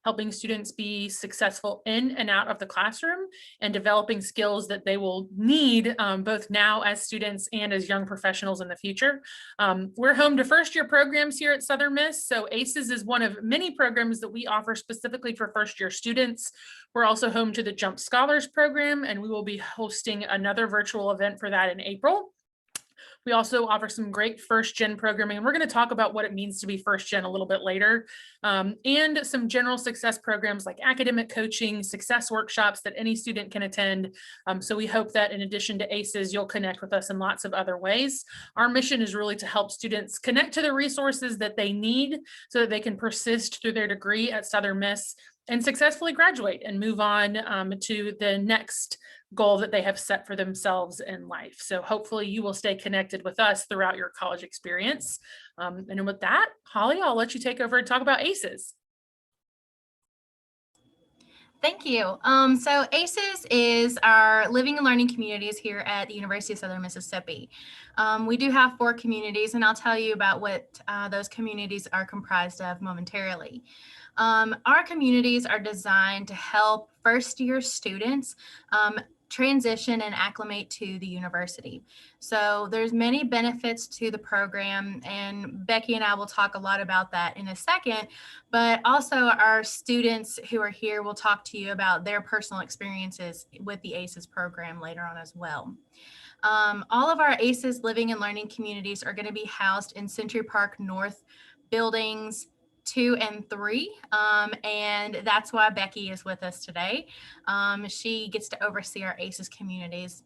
helping students be successful in and out of the classroom and developing skills that they will need both now as students and as young professionals in the future. We're home to first year programs here at Southern Miss. So ACES is one of many programs that we offer specifically for first year students. We're also home to the Jump Scholars program, and we will be hosting another virtual event for that in April. We also offer some great first gen programming, and we're going to talk about what it means to be first gen a little bit later, and some general success programs like academic coaching, success workshops that any student can attend. So we hope that in addition to ACES, you'll connect with us in lots of other ways. Our mission is really to help students connect to the resources that they need so that they can persist through their degree at Southern Miss and successfully graduate and move on to the next goal that they have set for themselves in life. So hopefully you will stay connected with us throughout your college experience. And with that, Holly, I'll let you take over and talk about ACES. Thank you. So ACES is our living and learning communities here at the University of Southern Mississippi. We do have 4 communities, and I'll tell you about what those communities are comprised of momentarily. Our communities are designed to help first-year students transition and acclimate to the university. So there's many benefits to the program, and Becky and I will talk a lot about that in a second, but also our students who are here will talk to you about their personal experiences with the ACES program later on as well. All of our ACES living and learning communities are going to be housed in Century Park North buildings 2 and 3, and that's why Becky is with us today. She gets to oversee our ACES communities.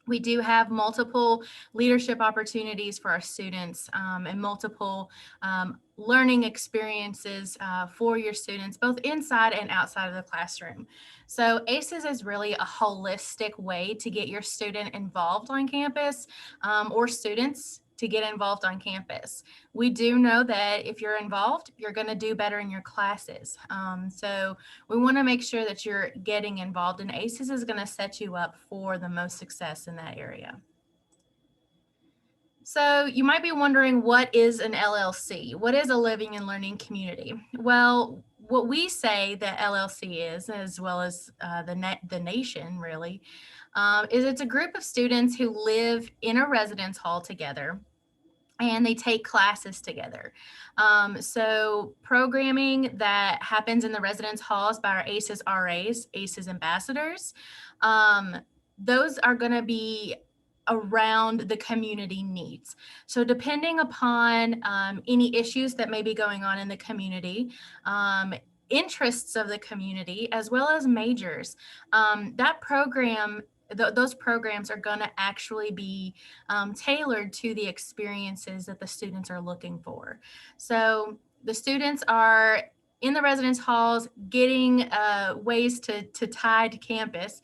We do have multiple leadership opportunities for our students and multiple learning experiences for your students, both inside and outside of the classroom. So ACES is really a holistic way to get your student involved on campus or students to get involved on campus. We do know that if you're involved, you're going to do better in your classes. So we want to make sure that you're getting involved, and ACES is going to set you up for the most success in that area. So you might be wondering, what is an LLC? What is a living and learning community? Well, what we say that LLC is, as well as the nation really, is it's a group of students who live in a residence hall together and they take classes together. So programming that happens in the residence halls by our ACES RAs, ACES ambassadors, those are going to be around the community needs. So depending upon any issues that may be going on in the community, interests of the community, as well as majors, that program, those programs are going to actually be tailored to the experiences that the students are looking for. So the students are in the residence halls getting ways to tie to campus,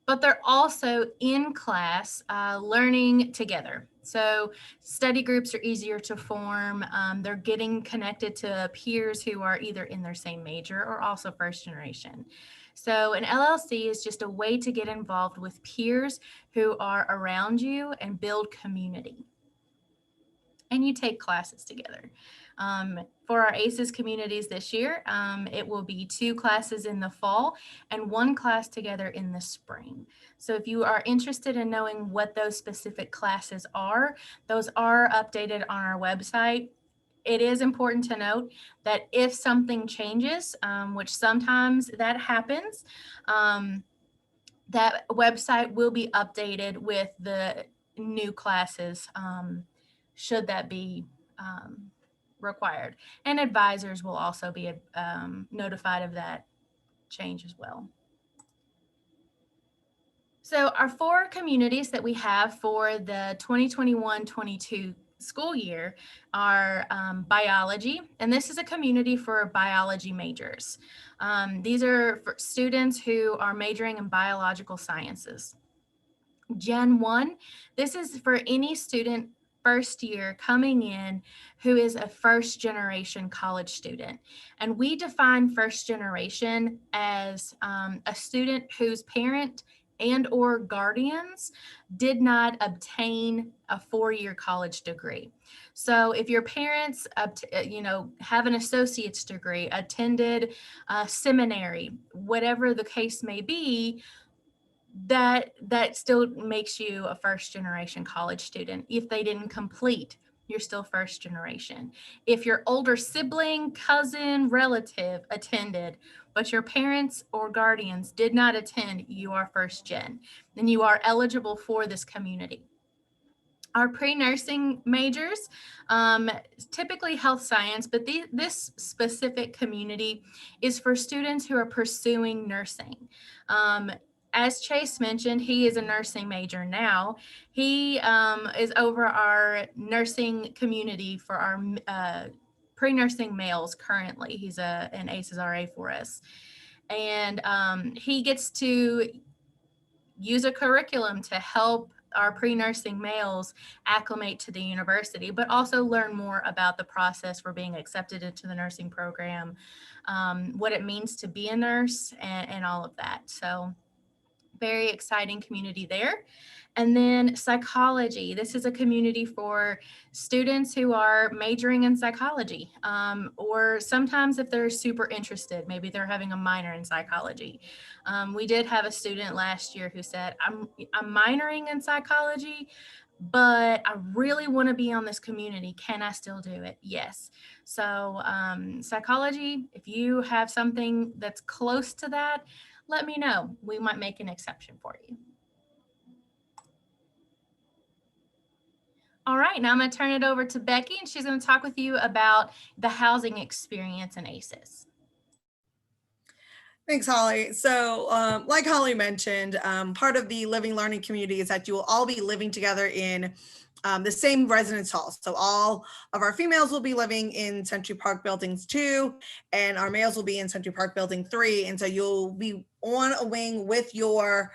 but they're also in class learning together. So study groups are easier to form. They're getting connected to peers who are either in their same major or also first generation. So an LLC is just a way to get involved with peers who are around you and build community. And you take classes together. For our ACES communities this year, it will be 2 classes in the fall and 1 class together in the spring. So if you are interested in knowing what those specific classes are, those are updated on our website. It is important to note that if something changes, which sometimes that happens, that website will be updated with the new classes, should that be required. And advisors will also be notified of that change as well. So our 4 communities that we have for the 2021-22 school year are biology, and this is a community for biology majors. These are for students who are majoring in biological sciences. Gen 1, this is for any student first year coming in who is a first generation college student. And we define first generation as a student whose parent and or guardians did not obtain a 4-year college degree. So if your parents, have an associate's degree, attended seminary, whatever the case may be, that still makes you a first generation college student. If they didn't complete, you're still first generation. If your older sibling, cousin, relative attended, but your parents or guardians did not attend, you are first gen. Then you are eligible for this community. Our pre-nursing majors, typically health science, but this specific community is for students who are pursuing nursing. As Chase mentioned, he is a nursing major now. He is over our nursing community for our pre-nursing males currently. He's an ACES RA for us. And he gets to use a curriculum to help our pre-nursing males acclimate to the university, but also learn more about the process for being accepted into the nursing program, what it means to be a nurse, and all of that. So very exciting community there. And then psychology. This is a community for students who are majoring in psychology, or sometimes if they're super interested, maybe they're having a minor in psychology. We did have a student last year who said, I'm minoring in psychology, but I really want to be on this community. Can I still do it? Yes. So psychology, if you have something that's close to that, let me know. We might make an exception for you. All right, now I'm going to turn it over to Becky, and she's going to talk with you about the housing experience in ACES. Thanks, Holly. So like Holly mentioned, part of the living learning community is that you will all be living together in the same residence hall. So all of our females will be living in Century Park Buildings 2, and our males will be in Century Park Building 3. And so you'll be on a wing with your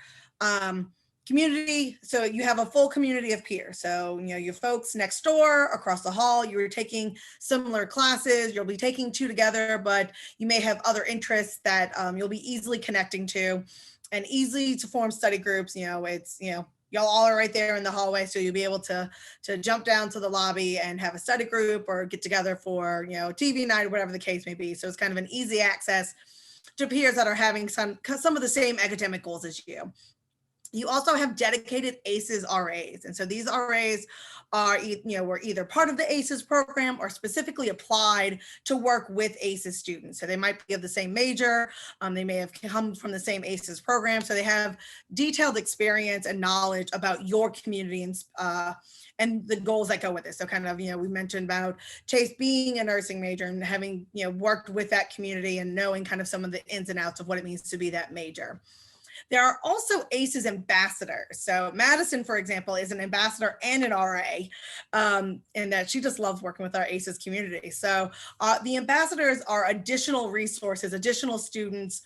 community. So you have a full community of peers. So, your folks next door, across the hall, you're taking similar classes, you'll be taking 2 together, but you may have other interests that you'll be easily connecting to and easy to form study groups. It's, y'all all are right there in the hallway. So you'll be able to jump down to the lobby and have a study group or get together for, TV night or whatever the case may be. So it's kind of an easy access to peers that are having some of the same academic goals as you. You also have dedicated ACES RAs. And so these RAs are, were either part of the ACES program or specifically applied to work with ACES students. So they might be of the same major. They may have come from the same ACES program. So they have detailed experience and knowledge about your community and the goals that go with it. So kind of, we mentioned about Chase being a nursing major and having, worked with that community and knowing kind of some of the ins and outs of what it means to be that major. There are also ACES ambassadors. So Madison, for example, is an ambassador and an RA, and that she just loves working with our ACES community. So the ambassadors are additional resources, additional students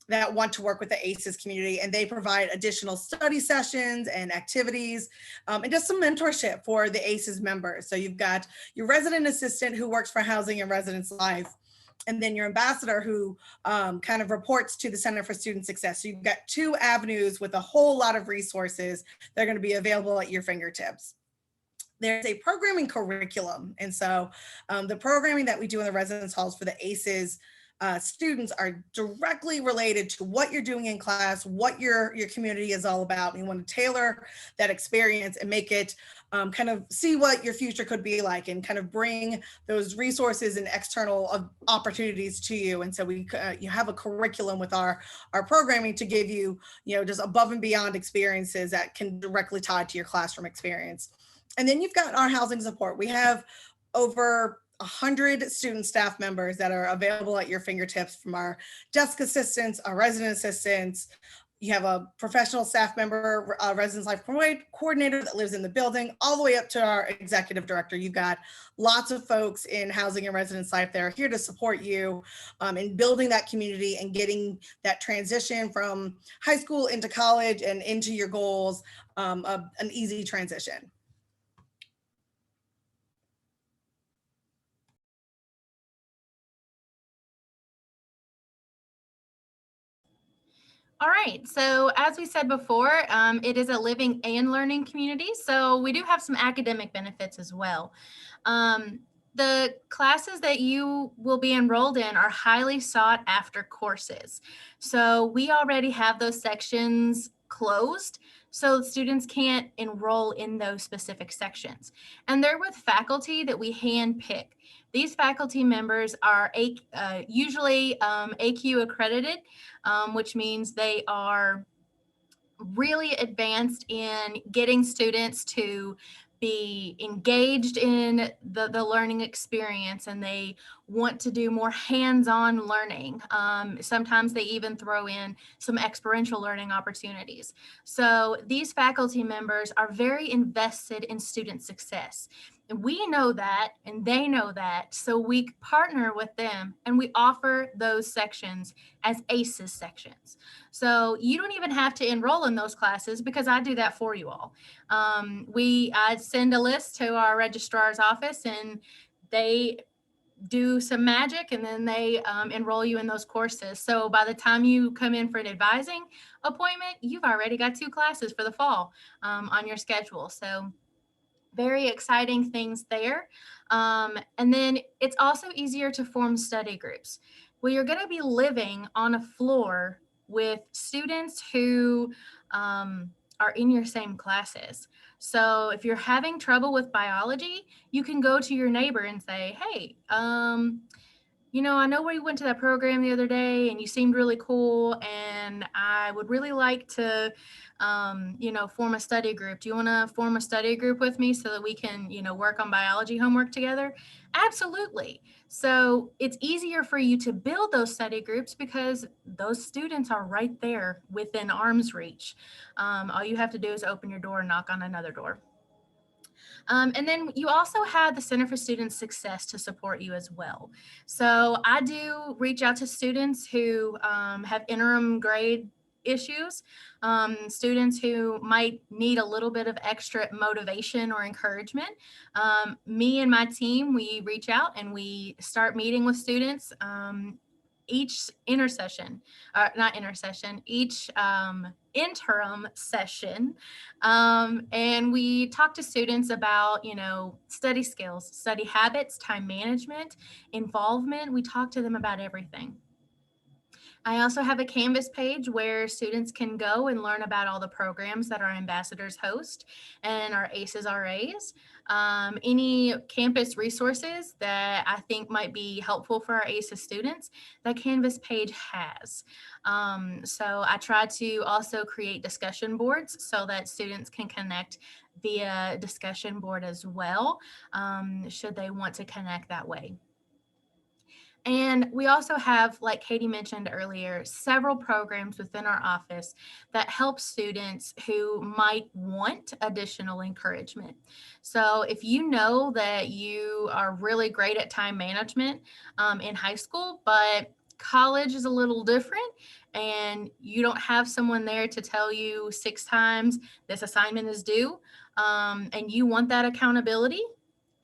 that want to work with the ACES community, and they provide additional study sessions and activities, and just some mentorship for the ACES members. So you've got your resident assistant who works for Housing and Residence Life, and then your ambassador who kind of reports to the Center for Student Success. So you've got 2 avenues with a whole lot of resources that are going to be available at your fingertips. There's a programming curriculum. And so the programming that we do in the residence halls for the ACES students are directly related to what you're doing in class, what your community is all about. We want to tailor that experience and make it kind of see what your future could be like and kind of bring those resources and external opportunities to you. And so you have a curriculum with our programming to give you, just above and beyond experiences that can directly tie to your classroom experience. And then you've got our housing support. We have over 100 student staff members that are available at your fingertips, from our desk assistants, our resident assistants. You have a professional staff member, residence life coordinator that lives in the building, all the way up to our executive director. You've got lots of folks in housing and residence life that are here to support you in building that community and getting that transition from high school into college and into your goals, an easy transition. All right. So as we said before, it is a living and learning community. So we do have some academic benefits as well. The classes that you will be enrolled in are highly sought after courses. So we already have those sections closed, so students can't enroll in those specific sections. And they're with faculty that we handpick. These faculty members are usually AQ accredited, which means they are really advanced in getting students to be engaged in the learning experience, and they want to do more hands-on learning. Sometimes they even throw in some experiential learning opportunities. So these faculty members are very invested in student success. And we know that, and they know that. So we partner with them and we offer those sections as ACES sections. So you don't even have to enroll in those classes because I do that for you all. I send a list to our registrar's office and they do some magic, and then they enroll you in those courses. So by the time you come in for an advising appointment, you've already got 2 classes for the fall on your schedule. So very exciting things there. And then it's also easier to form study groups. Well, you're going to be living on a floor with students who are in your same classes. So if you're having trouble with biology, you can go to your neighbor and say, hey, I know we went to that program the other day and you seemed really cool, and I would really like to, form a study group. Do you want to form a study group with me so that we can, work on biology homework together? Absolutely. So it's easier for you to build those study groups because those students are right there within arm's reach. All you have to do is open your door and knock on another door. And then you also have the Center for Student Success to support you as well. So I do reach out to students who have interim grade issues, students who might need a little bit of extra motivation or encouragement. Me and my team, we reach out and we start meeting with students each each interim session. And we talk to students about, study skills, study habits, time management, involvement. We talk to them about everything. I also have a Canvas page where students can go and learn about all the programs that our ambassadors host and our ACES RAs. Any campus resources that I think might be helpful for our ACES students, that Canvas page has. So I try to also create discussion boards so that students can connect via discussion board as well, should they want to connect that way. And we also have, like Katie mentioned earlier, several programs within our office that help students who might want additional encouragement. So if you know that you are really great at time management in high school, but college is a little different and you don't have someone there to tell you 6 times this assignment is due, and you want that accountability,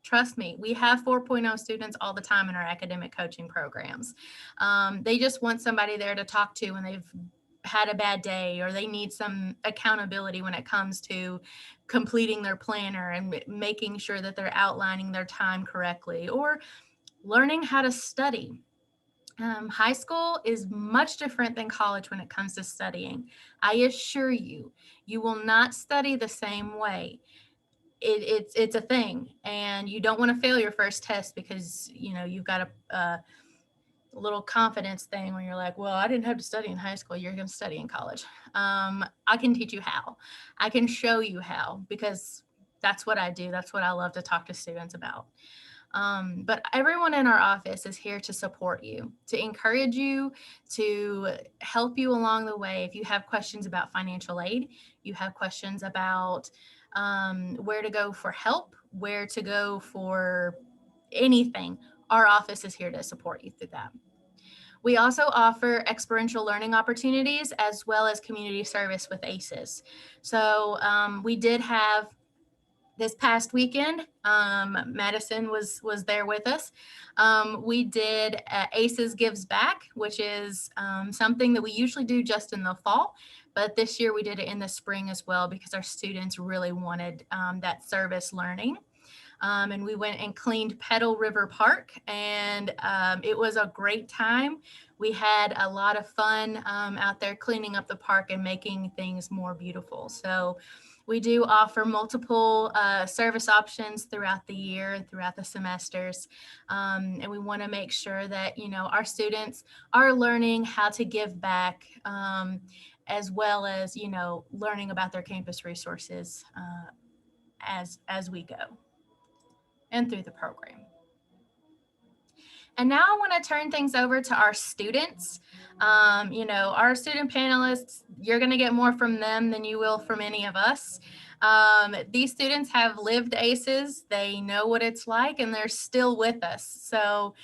trust me, we have 4.0 students all the time in our academic coaching programs. They just want somebody there to talk to when they've had a bad day, or they need some accountability when it comes to completing their planner and making sure that they're outlining their time correctly, or learning how to study. High school is much different than college when it comes to studying. I assure you, you will not study the same way. It's a thing, and you don't want to fail your first test because you've got a little confidence thing where you're like, well, I didn't have to study in high school, you're going to study in college. I can teach you how. I can show you how, because that's what I do. That's what I love to talk to students about. But everyone in our office is here to support you, to encourage you, to help you along the way. If you have questions about financial aid, you have questions about where to go for help, where to go for anything, our office is here to support you through that. We also offer experiential learning opportunities as well as community service with ACES. So we did have this past weekend, Madison was there with us. We did ACES Gives Back, which is something that we usually do just in the fall, but this year we did it in the spring as well because our students really wanted that service learning. And we went and cleaned Petal River Park, and it was a great time. We had a lot of fun out there cleaning up the park and making things more beautiful. So we do offer multiple service options throughout the year and throughout the semesters. And we want to make sure that, you know, our students are learning how to give back, as well as, you know, learning about their campus resources as we go and through the program. And now I want to turn things over to our students. You know, our student panelists, you're going to get more from them than you will from any of us. These students have lived ACES, they know what it's like, and they're still with us. So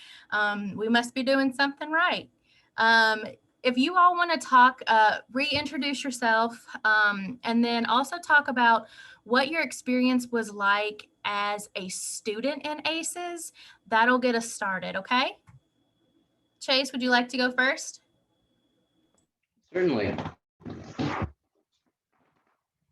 we must be doing something right. If you all want to talk, reintroduce yourself, and then also talk about what your experience was like as a student in ACES, that'll get us started, okay? Chase, would you like to go first? Certainly.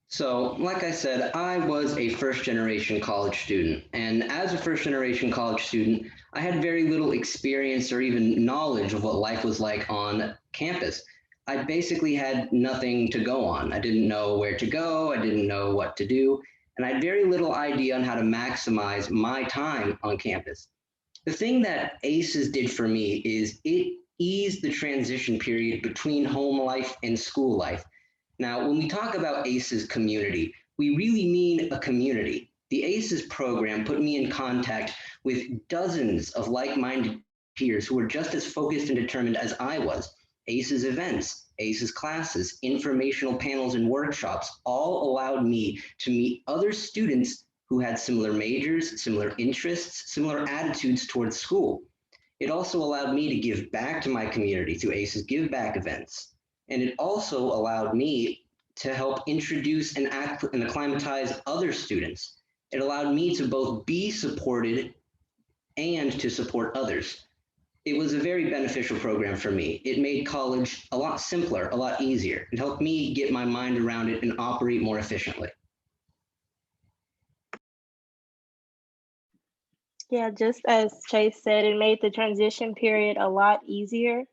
So, like I said, I was a first-generation college student, and as a first-generation college student, I had very little experience or even knowledge of what life was like on campus. I basically had nothing to go on. I didn't know where to go, I didn't know what to do, and I had very little idea on how to maximize my time on campus. The thing that ACES did for me is it eased the transition period between home life and school life. Now, when we talk about ACES community, we really mean a community. The ACES program put me in contact with dozens of like-minded peers who were just as focused and determined as I was. ACES events, ACES classes, informational panels and workshops all allowed me to meet other students who had similar majors, similar interests, similar attitudes towards school. It also allowed me to give back to my community through ACES Give Back events. And it also allowed me to help introduce and acclimatize other students. It allowed me to both be supported and to support others. It was a very beneficial program for me. It made college a lot simpler, a lot easier. It helped me get my mind around it and operate more efficiently. Yeah, just as Chase said, it made the transition period a lot easier,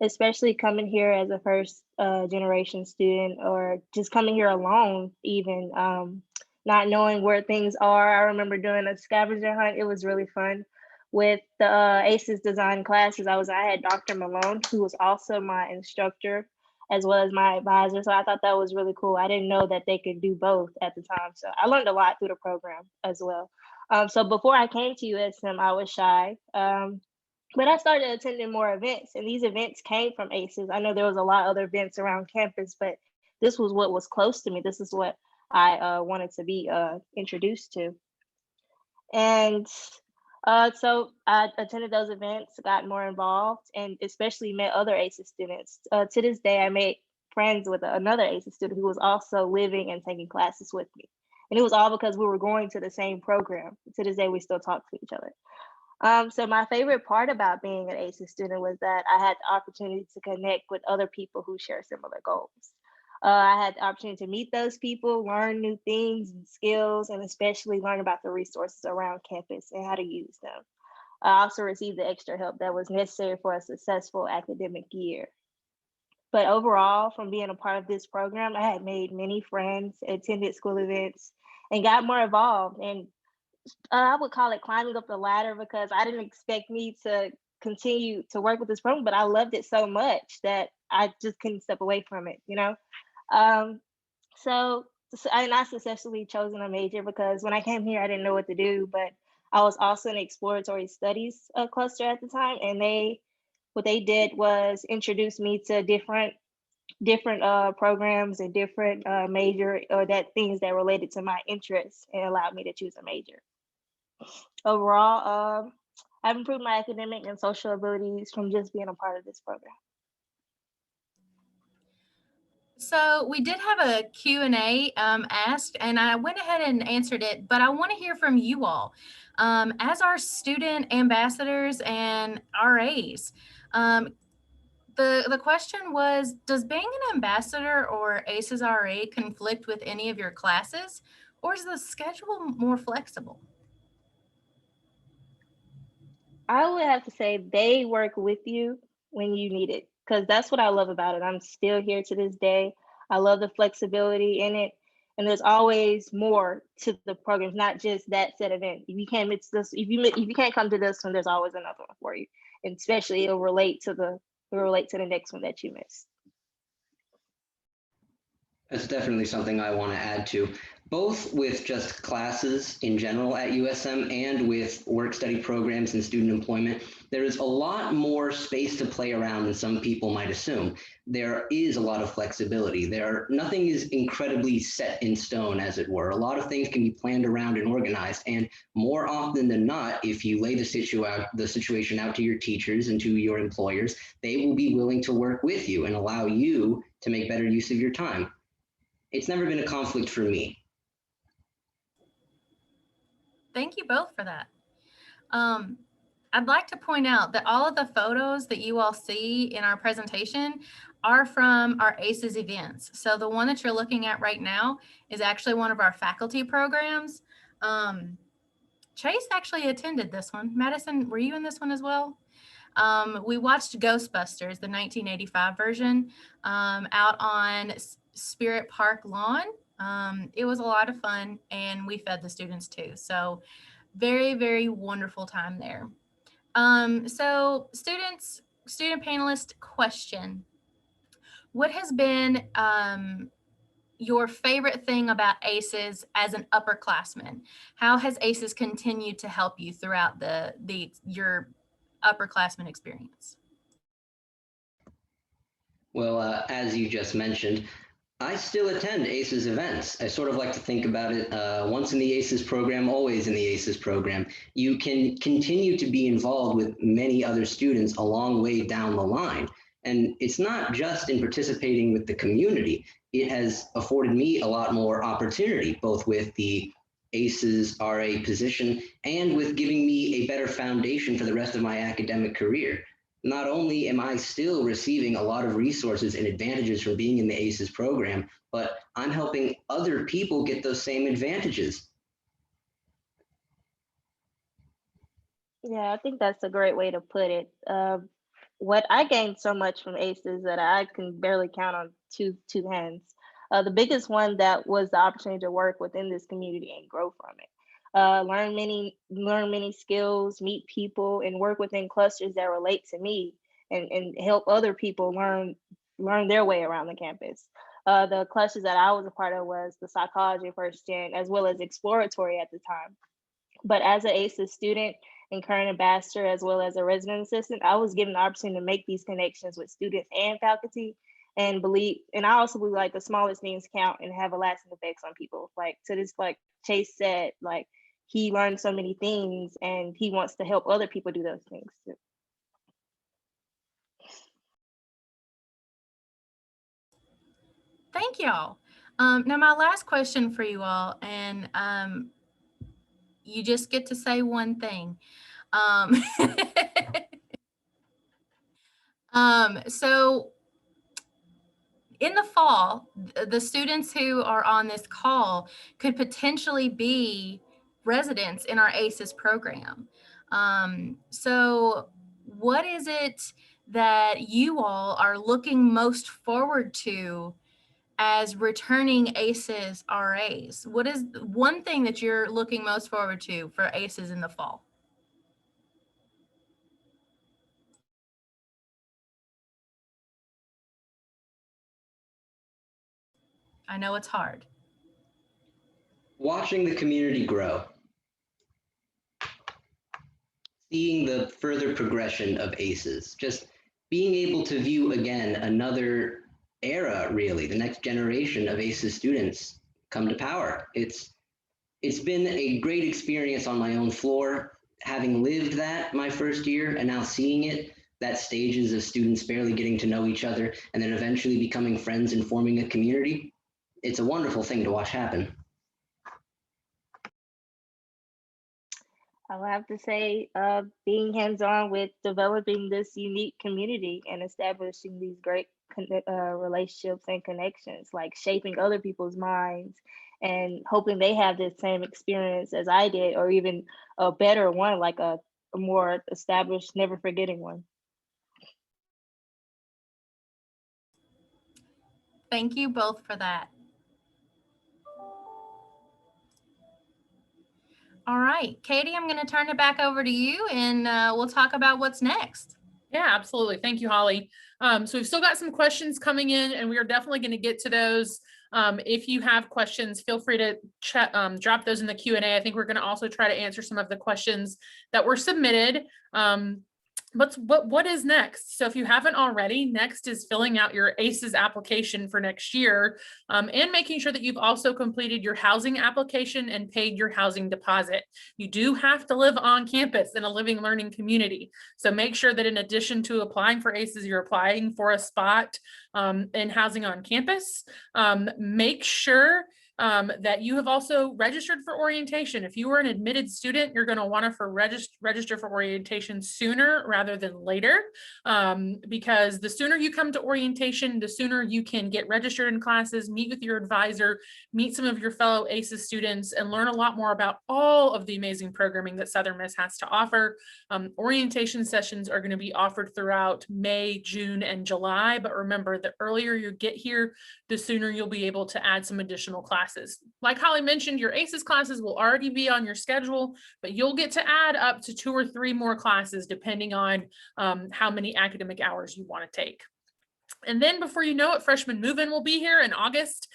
especially coming here as a first generation student or just coming here alone, even not knowing where things are. I remember doing a scavenger hunt. It was really fun. With the ACES design classes, I had Dr. Malone, who was also my instructor as well as my advisor. So I thought that was really cool. I didn't know that they could do both at the time. So I learned a lot through the program as well. So before I came to USM, I was shy, but I started attending more events, and these events came from ACES. I know there was a lot of other events around campus, but this was what was close to me. This is what I wanted to be introduced to. And so I attended those events, got more involved, and especially met other ACES students. To this day, I made friends with another ACES student who was also living and taking classes with me. And it was all because we were going to the same program. To this day, we still talk to each other. So my favorite part about being an ACES student was that I had the opportunity to connect with other people who share similar goals. I had the opportunity to meet those people, learn new things and skills, and especially learn about the resources around campus and how to use them. I also received the extra help that was necessary for a successful academic year. But overall, from being a part of this program, I had made many friends, attended school events, and got more involved. And I would call it climbing up the ladder because I didn't expect me to continue to work with this program, but I loved it so much that I just couldn't step away from it, you know? Um, and I successfully chosen a major because when I came here, I didn't know what to do, but I was also in exploratory studies cluster at the time, and what they did was introduce me to different programs and different major or that things that related to my interests and allowed me to choose a major. Overall, I've improved my academic and social abilities from just being a part of this program. So we did have a Q&A asked, and I went ahead and answered it, but I want to hear from you all. As our student ambassadors and RAs, the question was, does being an ambassador or ACES RA conflict with any of your classes, or is the schedule more flexible? I would have to say they work with you when you need it, because that's what I love about it. I'm still here to this day. I love the flexibility in it. And there's always more to the program, not just that set event. If you can't miss this, if you can't come to this one, there's always another one for you. And especially it'll relate to the next one that you missed. That's definitely something I want to add to, both with just classes in general at USM and with work study programs and student employment. There is a lot more space to play around than some people might assume. There is a lot of flexibility. Nothing is incredibly set in stone, as it were. A lot of things can be planned around and organized. And more often than not, if you lay the situation out to your teachers and to your employers, they will be willing to work with you and allow you to make better use of your time. It's never been a conflict for me. Thank you both for that. I'd like to point out that all of the photos that you all see in our presentation are from our ACES events. So the one that you're looking at right now is actually one of our faculty programs. Chase actually attended this one. Madison, were you in this one as well? We watched Ghostbusters, the 1985 version, out on Spirit Park lawn. It was a lot of fun, and we fed the students too. So very, very wonderful time there. So student panelist question. What has been your favorite thing about ACES as an upperclassman? How has ACES continued to help you throughout your upperclassman experience? Well, as you just mentioned, I still attend ACES events. I sort of like to think about it once in the ACES program, always in the ACES program. You can continue to be involved with many other students a long way down the line. And it's not just in participating with the community. It has afforded me a lot more opportunity, both with the ACES RA position and with giving me a better foundation for the rest of my academic career. Not only am I still receiving a lot of resources and advantages from being in the ACES program, but I'm helping other people get those same advantages. Yeah, I think that's a great way to put it. What I gained so much from ACES that I can barely count on two hands. The biggest one that was the opportunity to work within this community and grow from it. Learn many skills, meet people, and work within clusters that relate to me, and help other people learn their way around the campus. The clusters that I was a part of was the psychology first gen, as well as exploratory at the time. But as an ACES student and current ambassador, as well as a resident assistant, I was given the opportunity to make these connections with students and faculty, and I also believe like the smallest things count and have a lasting effects on people. Like to this, like Chase said, like he learned so many things and he wants to help other people do those things too. Thank y'all. Now my last question for you all, and you just get to say one thing. So in the fall, the students who are on this call could potentially be residents in our ACES program. So what is it that you all are looking most forward to as returning ACES RAs? What is one thing that you're looking most forward to for ACES in the fall? I know it's hard. Watching the community grow. Seeing the further progression of ACES, just being able to view again another era, really, the next generation of ACES students come to power. It's been a great experience on my own floor, having lived that my first year and now seeing it that stages of students barely getting to know each other and then eventually becoming friends and forming a community, it's a wonderful thing to watch happen. I'll have to say, being hands-on with developing this unique community and establishing these great relationships and connections, like shaping other people's minds and hoping they have the same experience as I did, or even a better one, like a more established, never forgetting one. Thank you both for that. All right, Katie, I'm going to turn it back over to you and we'll talk about what's next. Yeah, absolutely. Thank you, Holly. So we've still got some questions coming in, and we are definitely going to get to those. If you have questions, feel free to drop those in the Q&A. I think we're going to also try to answer some of the questions that were submitted. What is next? So if you haven't already, next is filling out your ACES application for next year, and making sure that you've also completed your housing application and paid your housing deposit. You do have to live on campus in a living learning community. So make sure that in addition to applying for ACES, you're applying for a spot in housing on campus. Make sure that you have also registered for orientation. If you are an admitted student, you're going to want to register for orientation sooner rather than later, because the sooner you come to orientation, the sooner you can get registered in classes, meet with your advisor, meet some of your fellow ACES students, and learn a lot more about all of the amazing programming that Southern Miss has to offer. Orientation sessions are going to be offered throughout May, June, and July, but remember, the earlier you get here, the sooner you'll be able to add some additional classes. Like Holly mentioned, your ACES classes will already be on your schedule, but you'll get to add up to 2 or 3 more classes depending on how many academic hours you want to take. And then before you know it, freshman move-in will be here in August.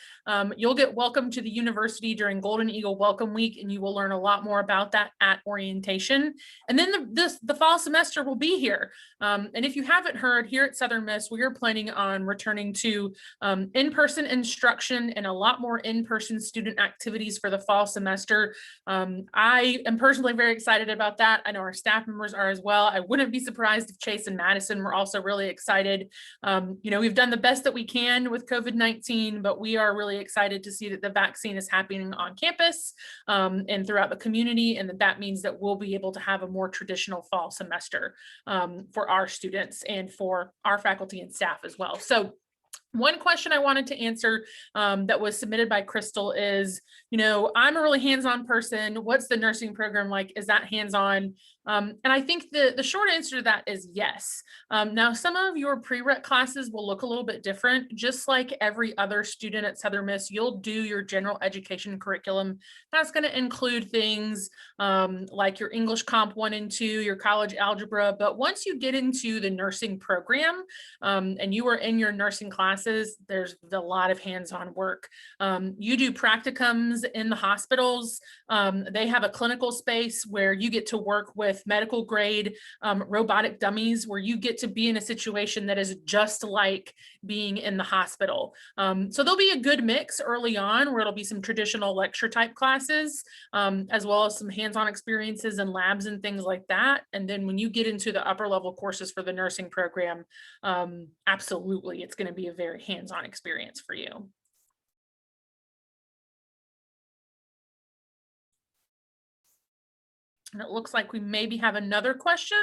You'll get welcomed to the university during Golden Eagle Welcome Week, and you will learn a lot more about that at orientation. And then the fall semester will be here. And if you haven't heard, here at Southern Miss, we are planning on returning to in-person instruction and a lot more in-person student activities for the fall semester. I am personally very excited about that. I know our staff members are as well. I wouldn't be surprised if Chase and Madison were also really excited. You know, we've done the best that we can with COVID-19, but we are really excited to see that the vaccine is happening on campus and throughout the community, and that means that we'll be able to have a more traditional fall semester for our students and for our faculty and staff as well. So one question I wanted to answer that was submitted by Crystal is, you know, I'm a really hands-on person. What's the nursing program like? Is that hands-on? And I think the short answer to that is yes. Now, some of your prereq classes will look a little bit different. Just like every other student at Southern Miss, you'll do your general education curriculum. That's going to include things like your English Comp 1 and 2, your college algebra. But once you get into the nursing program and you are in your nursing classes, there's a lot of hands-on work. You do practicums in the hospitals. They have a clinical space where you get to work with medical grade robotic dummies, where you get to be in a situation that is just like being in the hospital. So there'll be a good mix early on where it'll be some traditional lecture type classes, as well as some hands-on experiences and labs and things like that. And then when you get into the upper level courses for the nursing program, absolutely, it's going to be a very hands-on experience for you. And it looks like we maybe have another question.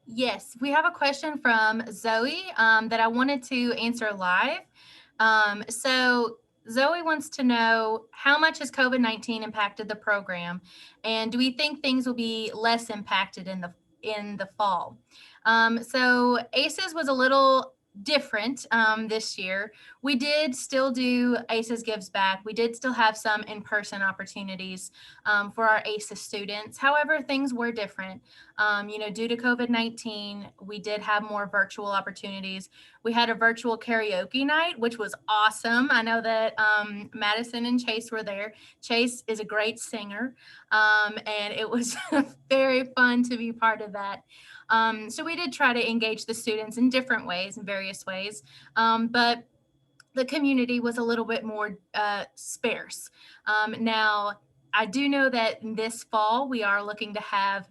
Yes, we have a question from Zoe that I wanted to answer live. So Zoe wants to know, how much has COVID-19 impacted the program? And do we think things will be less impacted in the fall? So ACES was a little different this year. We did still do ACES Gives Back. We did still have some in-person opportunities for our ACES students. However, things were different. You know, due to COVID-19, we did have more virtual opportunities. We had a virtual karaoke night, which was awesome. I know that Madison and Chase were there. Chase is a great singer, and it was very fun to be part of that. So we did try to engage the students in different ways, in various ways, but the community was a little bit more sparse. Now, I do know that this fall we are looking to have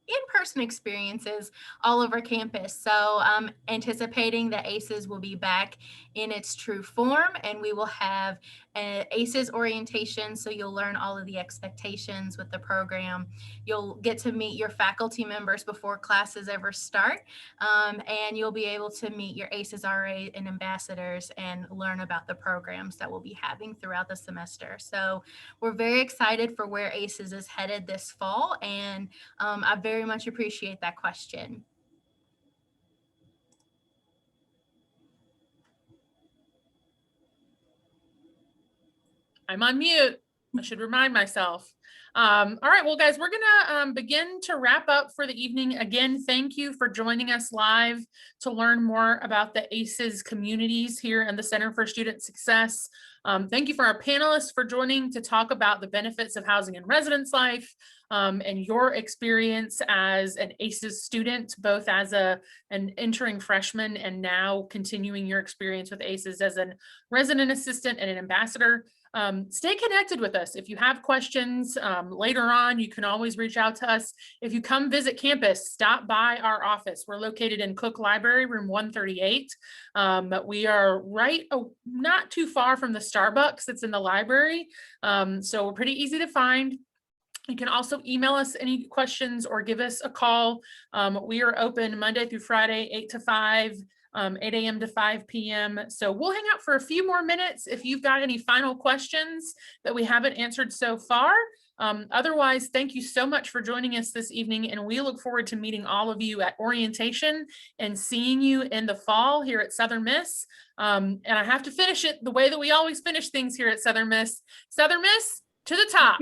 in-person experiences all over campus. So I'm anticipating that ACES will be back in its true form, and we will have an ACES orientation. So you'll learn all of the expectations with the program. You'll get to meet your faculty members before classes ever start. And you'll be able to meet your ACES RA and ambassadors and learn about the programs that we'll be having throughout the semester. So we're very excited for where ACES is headed this fall, and I very much appreciate that question. I'm on mute. I should remind myself. All right, well, guys, we're gonna begin to wrap up for the evening. Again, thank you for joining us live to learn more about the ACES communities here in the Center for Student Success. Thank you for our panelists for joining to talk about the benefits of housing and residence life and your experience as an ACES student, both as an entering freshman and now continuing your experience with ACES as a resident assistant and an ambassador. Stay connected with us. If you have questions later on, you can always reach out to us. If you come visit campus, stop by our office. We're located in Cook Library, room 138. We are not too far from the Starbucks that's in the library. So we're pretty easy to find. You can also email us any questions or give us a call. We are open Monday through Friday, 8 to 5. 8 a.m. to 5 p.m. So we'll hang out for a few more minutes if you've got any final questions that we haven't answered so far. Otherwise, thank you so much for joining us this evening, and we look forward to meeting all of you at orientation and seeing you in the fall here at Southern Miss. And I have to finish it the way that we always finish things here at Southern Miss. Southern Miss, to the top.